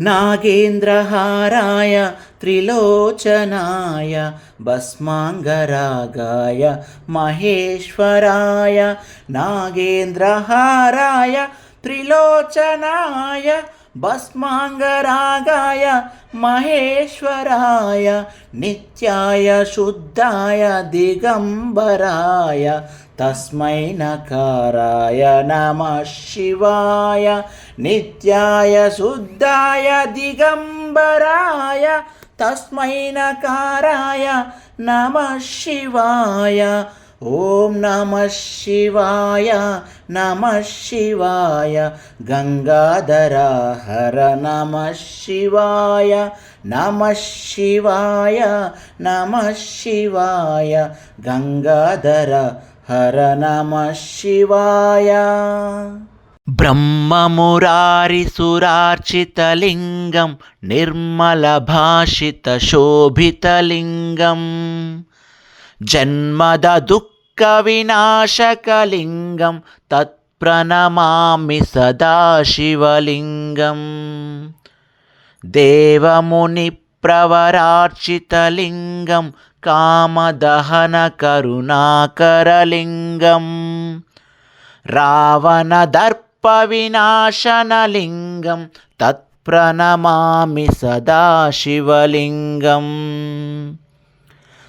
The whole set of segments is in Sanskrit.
नागेन्द्रहाराय त्रिलोचनाय भस्माङ्गरागाय महेश्वराय नागेन्द्रहाराय त्रिलोचनाय भस्माङ्गरागाय महेश्वराय नित्याय शुद्धाय दिगम्बराय तस्मै नकाराय नमः शिवाय नित्याय शुद्धाय दिगम्बराय तस्मै नकाराय नमः शिवाय ॐ नमः शिवाय नमः शिवाय गंगाधर हर नमः शिवाय नमः शिवाय नमः शिवाय गंगाधर हर नमः शिवाय ब्रह्ममुरारिसुरार्चितलिङ्गं निर्मलभाषितशोभितलिङ्गं जन्मदुःखविनाशकलिङ्गं तत्प्रणमामि सदा शिवलिङ्गं देवमुनिप्रवरार्चितलिङ्गं कामदहनकरुणाकरलिङ्गं रावणदर्पविनाशनलिङ्गं तत्प्रणमामि सदा शिवलिङ्गं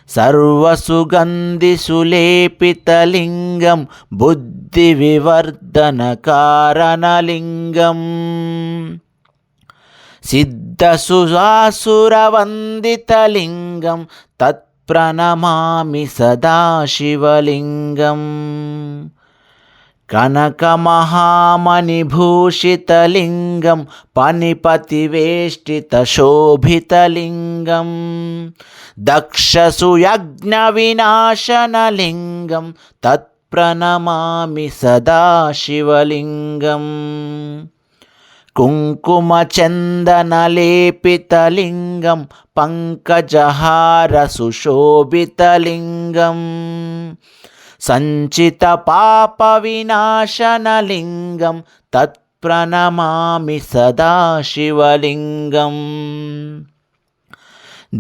सर्वसुगन्धिसुलेपितलिङ्गं बुद्धिविवर्धनकारणलिङ्गं सिद्धसुरासुरवन्दितलिङ्गं तत्प्रणमामि सदा शिवलिङ्गं कनकमहामणिभूषितलिङ्गं पनिपतिवेष्टितशोभितलिङ्गं दक्षसुयज्ञविनाशनलिङ्गं तत्प्रणमामि सदा शिवलिङ्गं कुङ्कुमचन्दनलेपितलिङ्गं पङ्कजहारसुशोभितलिङ्गं सञ्चितपापविनाशनलिङ्गं तत्प्रणमामि सदा शिवलिङ्गं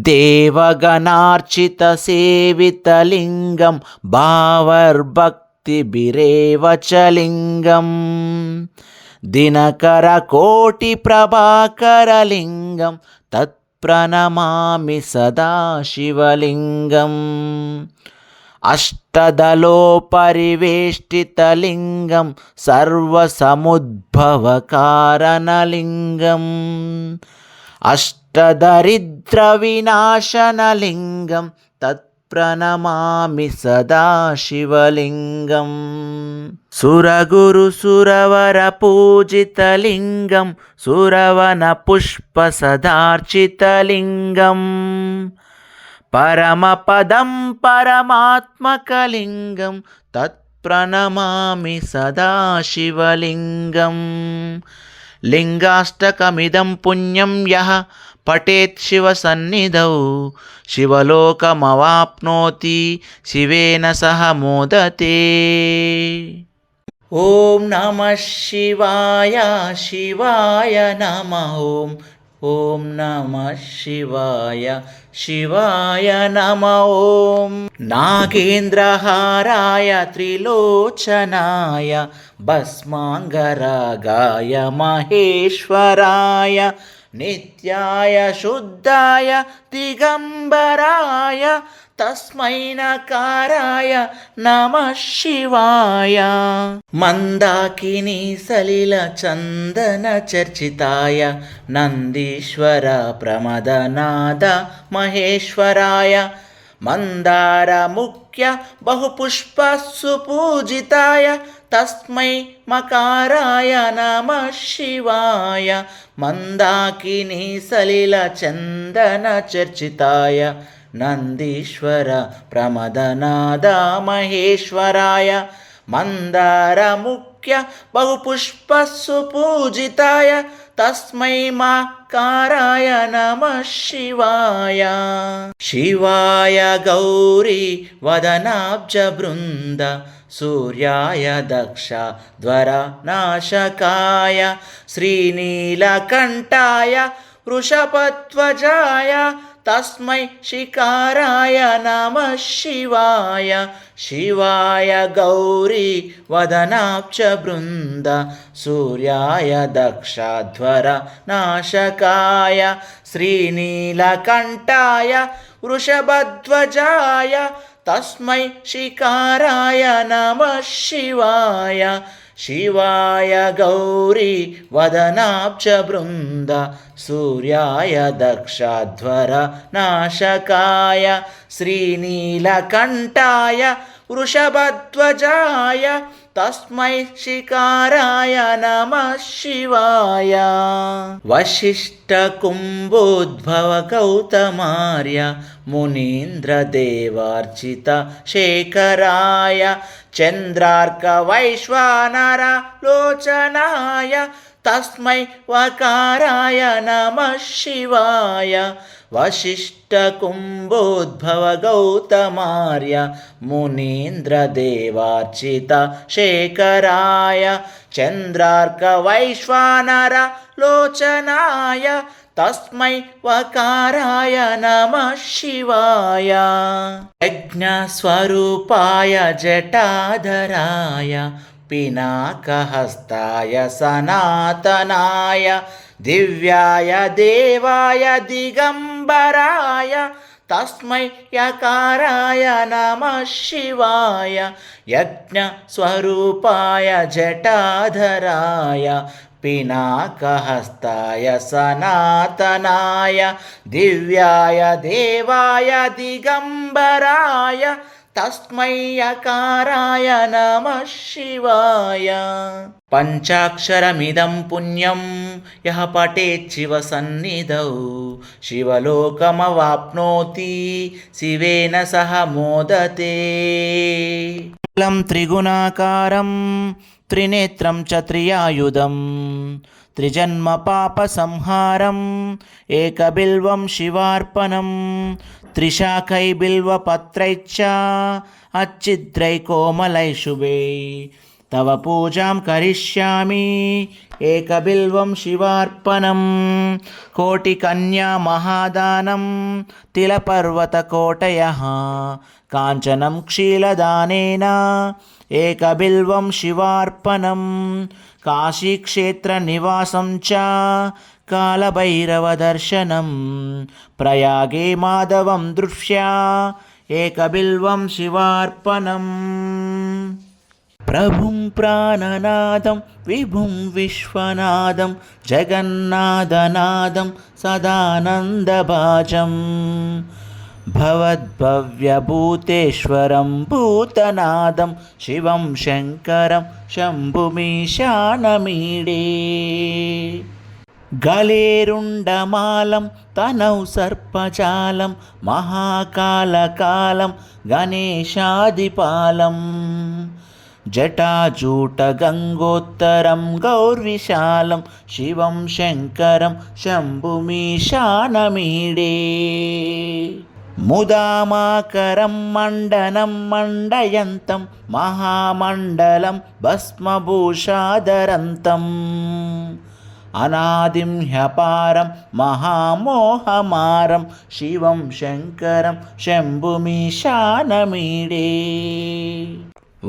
देवगणार्चितसेवितलिङ्गं भावर्भक्तिभिरेव च लिङ्गं दिनकरकोटिप्रभाकरलिङ्गं तत्प्रणमामि सदा शिवलिङ्गम् अष्टदलोपरिवेष्टितलिङ्गं सर्वसमुद्भवकारणलिङ्गम् अष्टदरिद्रविनाशनलिङ्गं तत्प्रणमामि सदा शिवलिङ्गं सुरगुरुसुरवरपूजितलिङ्गं सुरवनपुष्पसदार्चितलिङ्गं परमपदं परमात्मकलिङ्गं तत्प्रणमामि सदा शिवलिङ्गं लिङ्गाष्टकमिदं पुण्यं यः पठेत् शिवसन्निधौ शिवलोकमवाप्नोति शिवेन सह मोदते ॐ नमः शिवाय शिवाय नमः ॐ नमः शिवाय शिवाय नमः ॐ नागेन्द्रहाराय त्रिलोचनाय भस्माङ्गरागाय महेश्वराय नित्याय शुद्धाय दिगम्बराय तस्मै नकाराय नमः शिवाय मन्दाकिनी सलिलचन्दनचर्चिताय नन्दीश्वर प्रमदनाद महेश्वराय मन्दारमुख्य बहुपुष्पसुपूजिताय तस्मै मकाराय नमः शिवाय मन्दाकिनी सलिलचन्दनचर्चिताय नन्दीश्वर प्रमदनाद महेश्वराय मन्दारमुख्य बहुपुष्पसुपूजिताय तस्मै मकाराय नमः शिवाय शिवाय गौरी वदनाब्जवृन्द सूर्याय दक्षध्वरनाशकाय श्रीनीलकण्ठाय वृषभध्वजाय तस्मै शिकाराय नमः शिवाय शिवाय गौरी वदनाब्जवृन्द सूर्याय दक्षध्वरनाशकाय श्रीनीलकण्ठाय वृषभध्वजाय तस्मै शिकाराय नमः शिवाय शिवाय गौरी वदनाब्जवृन्द सूर्याय दक्षध्वरनाशकाय श्रीनीलकण्ठाय वृषभध्वजाय तस्मै शिकाराय नमः शिवाय वसिष्ठकुम्भोद्भव गौतमार्य मुनीन्द्रदेवार्चित शेखराय चन्द्रार्कवैश्वानर लोचनाय तस्मै वकाराय नमः शिवाय वसिष्ठकुम्भोद्भव गौतमार्य मुनीन्द्रदेवार्चित शेखराय चन्द्रार्कवैश्वानर लोचनाय तस्मै वकाराय नमः शिवाय यज्ञस्वरूपाय जटाधराय पिनाकहस्ताय सनातनाय दिव्याय देवाय दिगम्बराय तस्मै यकाराय नमः शिवाय यज्ञस्वरूपाय जटाधराय पिनाकहस्ताय सनातनाय दिव्याय देवाय दिगम्बराय तस्मै यकाराय नमः शिवाय पञ्चाक्षरमिदं पुण्यं यः पठेत् शिवसन्निधौ शिवलोकमवाप्नोति शिवेन सह मोदते त्रिगुणाकारं त्रिनेत्रं च त्रियायुधं त्रिजन्मपापसंहारम् एकबिल्वं शिवार्पणं त्रिशाखैर्बिल्वपत्रैश्च अच्छिद्रैकोमलैः शुभे तव पूजां करिष्यामि एकबिल्वं शिवार्पणं कोटिकन्या महादानं तिलपर्वतकोटयः काञ्चनं क्षीलदानेन एकबिल्वं शिवार्पणं काशीक्षेत्रनिवासं च कालभैरवदर्शनं प्रयागे माधवं दृष्ट्वा एकबिल्वं शिवार्पणम् प्रभुं प्राणनादं विभुं विश्वनादं जगन्नाथनादं सदानन्दभाजं भवद्भव्यभूतेश्वरं भूतनादं शिवं शङ्करं शम्भुमीशानमीडे गलेरुण्डमालं तनौ सर्पजालं महाकालकालं गणेशादिपालं जटाजूटगङ्गोत्तरं गौर्विशालं शिवं शङ्करं शम्भुमीशानमीडे मुदामाकरं मण्डनं मण्डयन्तं महामण्डलं भस्मभूषाधरन्तम् अनादिं ह्यपारं महामोहमारं शिवं शङ्करं शम्भुमीशानमीडे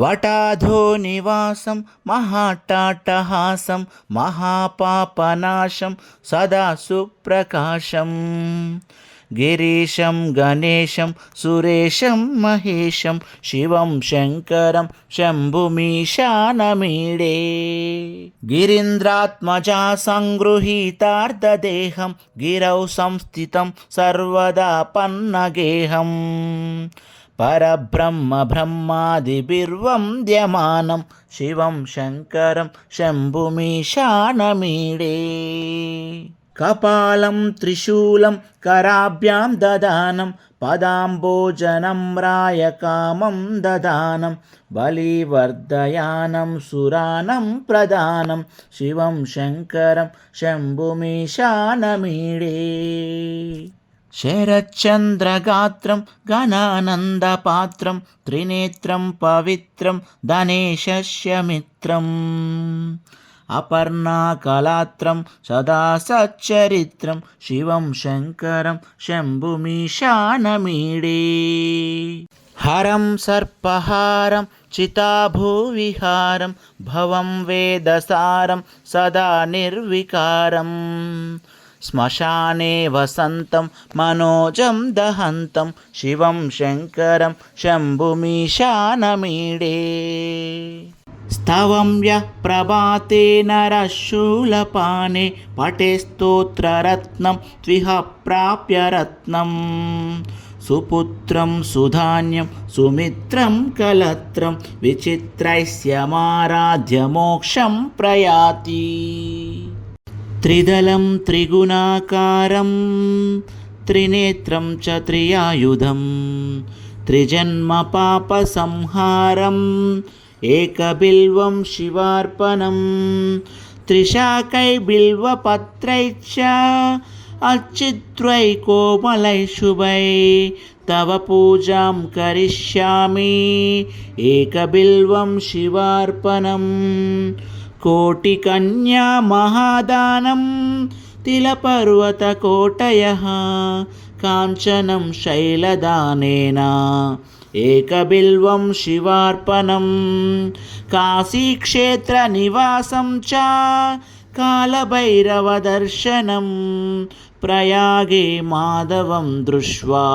वटाधो निवासं महाट्टाट्टहासं महापापनाशं सदा सुप्रकाशं गिरीशं गणेशं सुरेशं महेशं शिवं शङ्करं शम्भुमीशानमीडे गिरीन्द्रात्मजा सङ्गृहीतार्धदेहं गिरौ संस्थितं सर्वदा पन्नगेहं परब्रह्म ब्रह्मादिभिर्वन्द्यमानं शिवं शङ्करं शम्भुमीशानमीडे कपालं त्रिशूलं कराभ्यां ददानं पदाम्बोजनं रायकामं ददानं बलिवर्धयानं सुरानं प्रदानं शिवं शङ्करं शम्भुमीशानमीडे शरच्चन्द्रगात्रं घनानन्दपात्रं त्रिनेत्रं पवित्रं धनेशस्य मित्रम् अपर्णाकलात्रं सदा सच्चरित्रं शिवं शङ्करं शम्भुमीशानमीडे हरं सर्पहारं चिताभूविहारं भवं वेदसारं सदा निर्विकारम् श्मशाने वसन्तं मनोजं दहन्तं शिवं शङ्करं शम्भुमीशानमीडे स्तवं यः प्रभाते नरः शूलपाणे पठे स्तोत्ररत्नं त्विह प्राप्य रत्नम् सुपुत्रं सुधान्यं सुमित्रं कलत्रं विचित्रैस्यमाराध्य मोक्षं प्रयाति त्रिदलं त्रिगुणाकारं त्रिनेत्रं च त्रियायुधं त्रिजन्मपापसंहारम् एकबिल्वं शिवार्पणं त्रिशाकैर्बिल्वपत्रैश्च अच्छिद्रैकोमलैः शुभै तव पूजां करिष्यामि एकबिल्वं शिवार्पणम् कोटिकन्या महादानं तिलपर्वतकोटयः काञ्चनं शैलदानेन एकबिल्वं शिवार्पणम् काशीक्षेत्रनिवासं च कालभैरवदर्शनं प्रयागे माधवं दृष्ट्वा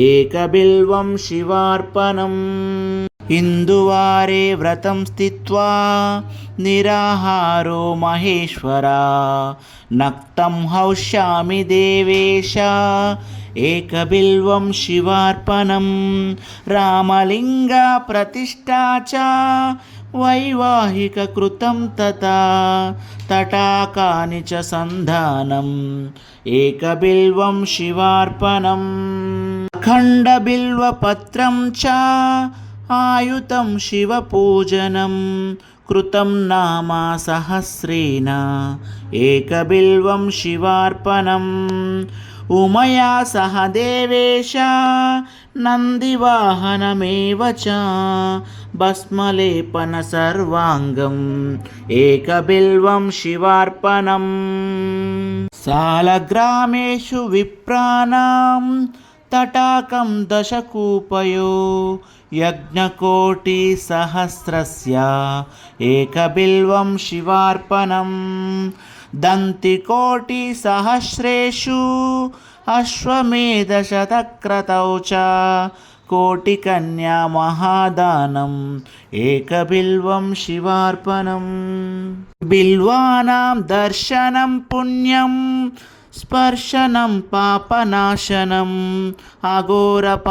एकबिल्वं शिवार्पणम् इन्दुवारे व्रतं स्थित्वा निराहारो महेश्वरा नक्तं हौष्यामि देवेश एकबिल्वं शिवार्पणं रामलिङ्गप्रतिष्ठा च वैवाहिककृतं तथा तटाकानि च सन्धानम् एकबिल्वं शिवार्पणम् अखण्डबिल्वपत्रं च आयुतं शिवपूजनं कृतं नाम सहस्रेण एकबिल्वं शिवार्पणम् उमया सह देवेश नन्दिवाहनमेव च भस्मलेपनसर्वाङ्गम् एकबिल्वं शिवार्पणम् सालग्रामेषु विप्राणां तटाकं दशकूपयो यज्ञकोटिसहस्रस्य एकबिल्वं शिवार्पणम् दन्तिकोटिसहस्रेषु अश्वमेधशतक्रतौ च कोटिकन्या महादानम् एकबिल्वं शिवार्पणम् बिल्वानां दर्शनं पुण्यं स्पर्शनं पापनाशनम् अघोरपापसंहारम्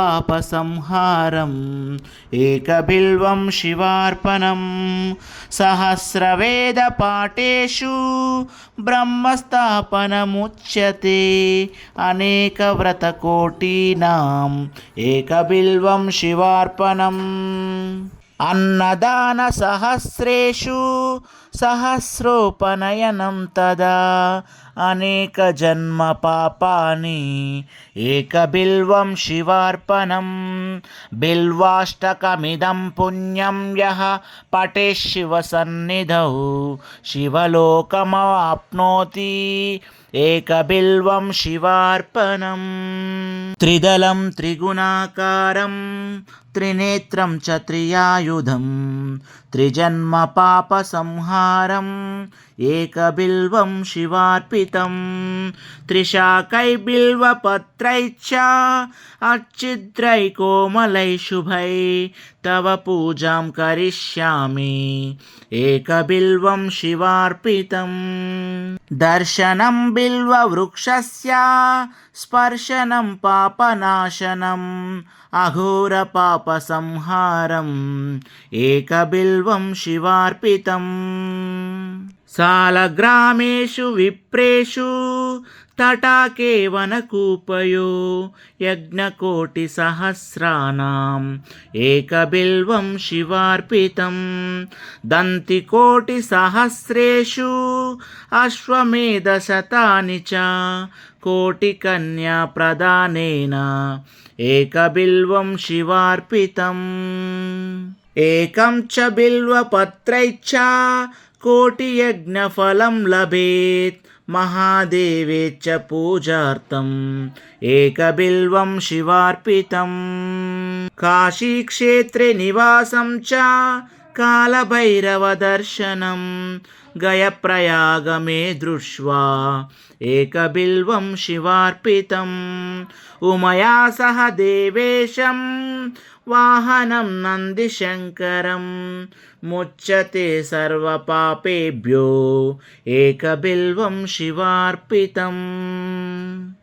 एकबिल्वं शिवार्पणम् सहस्रवेदपाठेषु ब्रह्मस्थापनमुच्यते अनेकव्रतकोटीनाम् एकबिल्वं शिवार्पणम् अन्नदानसहस्रेषु सहस्रोपनयनं तदा अनेकजन्मपापानि एकबिल्वं शिवार्पणम् बिल्वाष्टकमिदं पुण्यं यः पठेत् शिवसन्निधौ शिवलोकमवाप्नोति एकबिल्वं शिवार्पणम् त्रिदलं त्रिगुणाकारं त्रिनेत्रं च त्रियायुधं त्रिजन्मपापसंहारम् एकबिल्वं शिवार्पितं त्रिशाकैर्बिल्वपत्रैश्च अच्छिद्रैकोमलैः शुभै तव पूजां करिष्यामि एकबिल्वं शिवार्पितम् दर्शनं बिल्ववृक्षस्य स्पर्शनं पापनाशनम् अघोरपापसंहारम् एकबिल्वं शिवार्पितम् सालग्रामेषु विप्रेषु तटाके वनकूपयो यज्ञकोटिसहस्राणाम् एकबिल्वं शिवार्पितं दन्तिकोटिसहस्रेषु अश्वमेधशतानि च कोटिकन्याप्रदानेन एकबिल्वं शिवार्पितम् एकं च बिल्वपत्रैश्च कोटियज्ञफलं लभेत् महादेवे च पूजार्थम् एकबिल्वं शिवार्पितम् काशीक्षेत्रे निवासं च कालभैरवदर्शनं गयाप्रयागमे दृष्ट्वा एकबिल्वं शिवार्पितम् उमया सह देवेशं वाहनं नन्दिशङ्करं मुच्यते सर्वपापेभ्यो एकबिल्वं शिवार्पितम्।